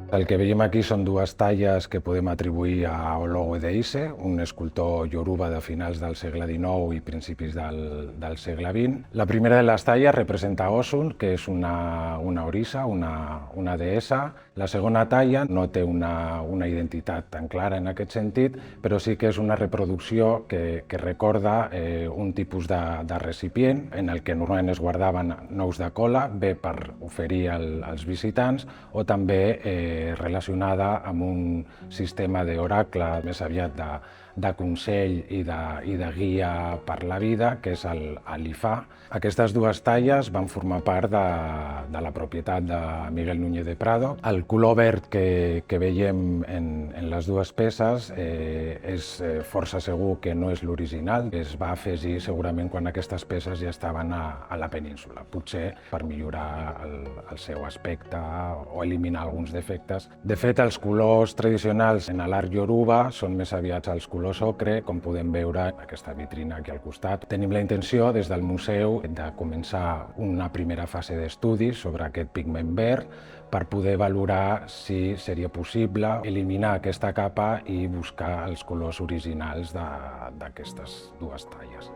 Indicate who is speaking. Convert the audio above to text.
Speaker 1: El que veiem aquí són dues talles que podem atribuir a Ologo Edeise, un escultor ioruba de finals del segle XIX i principis del segle XX. La primera de les talles representa Osun, que és una orissa, una deessa. La segona talla no té una identitat tan clara en aquest sentit, però sí que és una reproducció que recorda un tipus de recipient en el que normalment es guardaven nous de cola, bé per oferir als visitants o també relacionada amb un sistema d'oracle més aviat de consell i de guia per la vida, que és l'Ifà. Aquestes dues talles van formar part de la propietat de Miguel Núñez de Prado. El color verd que veiem en les dues peces és força segur que no és l'original, que es va afegir segurament quan aquestes peces ja estaven a la península, potser per millorar el seu aspecte o eliminar alguns defectes. De fet, els colors tradicionals en l'art ioruba són més aviats els colors ocre, com podem veure en aquesta vitrina aquí al costat. Tenim la intenció, des del museu, de començar una primera fase d'estudis sobre aquest pigment verd per poder valorar si seria possible eliminar aquesta capa i buscar els colors originals d'aquestes dues talles.